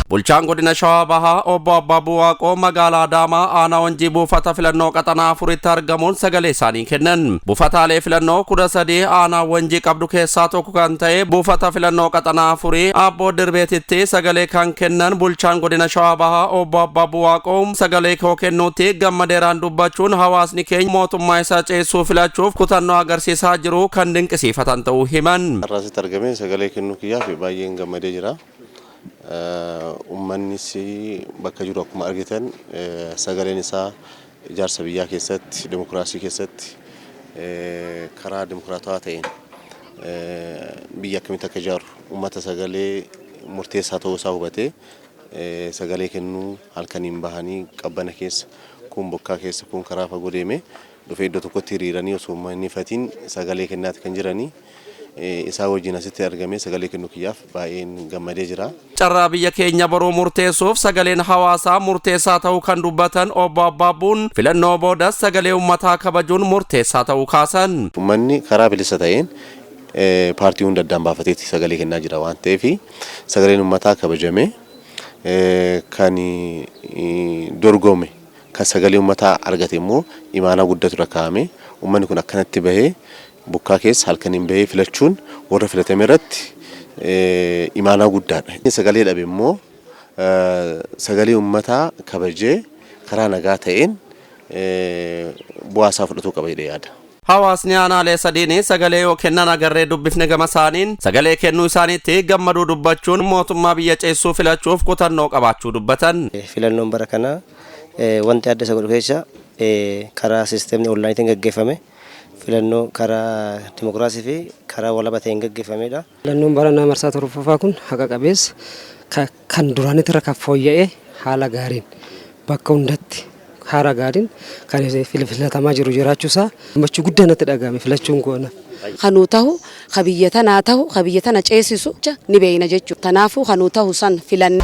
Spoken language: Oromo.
bulchaan godina Shawaa Bahaa obbo Abbabuu Waaqoo magaalaa Adaamaa aanaa Wanjii buufata filannoo qaxanaa afuritti argamuun sagalee isaanii kennan. Buufataalee filannoo 13 aanaa Wanjii qabdu keessaa tokko kan ta'e buufata filannoo qaxanaa afurii Abboo Dirbeetitti sagalee kan kennan bulchaan godina Shawaa Bahaa obbo Abbabuu Waaqoo sagalee koo kennuutti gammadeeraan dubbachuun hawaasni keenya mootummaa isaa ceessuu filachuuf kutannoo agarsiisaa jiru kan dinqisiifatan ta'uu himan. Arraasitti argamee sagalee kennuu kiyyaaf baay'een gammadee jira. Uummannis bakka jiru akkuma argitan sagaleen isaa ijaarsa biyyaa keessatti dimokiraasii keessatti karaa dimokiraatawaa ta'een biyya akkamitti akka ijaaru uummata sagalee murteessaa ta'uu isaa hubatee sagalee kennuu halkaniin bahanii qabbana keessa kun bokkaa keessa kun karaa fagoo deemee dhufee iddoo tokkotti hiriiranii osoo hin fatiin sagalee kennaati kan jiranii. Isaa wajjin asitti argamee sagalee kennuu kiyyaaf baay'een gammadee jira. Carraa biyya keenya boruu murteessuuf sagaleen hawaasaa murteessaa ta'uu kan dubbatan obbo Abbaabuun filannoo boodas sagalee uummataa kabajuun murteessaa ta'uu kaasan. Uummanni karaa bilisa ta'een paartii hunda addaan baafateetti sagalee kennaa jira waan ta'eef sagaleen uummataa kabajamee kan dorgome kan sagalee uummataa argate immoo imaanaa guddatu irra kaa'ame uummanni kun akkanatti bahee bukkaa keessa halkaniin bahee filachuun warra filatame irratti imaanaa guddaadha. Sagalee dhabe immoo sagalee uummataa kabajee karaa nagaa ta'een bu'aa isaa fudhatuu qaba jedhee yaada. Hawaasni aanaalee sadiin sagalee yoo kennan agarree dubbifne gama isaaniin sagalee kennuu isaaniitti gammaduu dubbachuun mootummaa biyya ceessuu filachuuf kutannoo qabaachuu dubbatan. Filannoon bara kana wanti adda isa godhu keessa karaa siisteemni onlaayiniitiin gaggeeffame. Filannoo karaa dimokiraasii fi karaa walaba ta'een gaggeeffamedha. Filannoon baranaa marsaa torbaffaa kun haqa qabeessa kan duraanitti irra kan fooyya'ee haala gaariin bakka hundatti haala gaariin kan filatamaa jiru jiraachuusaa gammachuu guddaa natti dhagahame filachuun goona. Kanuu ta'u ka biyya tanaa ta'u ka biyya tana ceesisu ni beeyna jechuudha. Kanaafuu kanuu ta'u san filanna.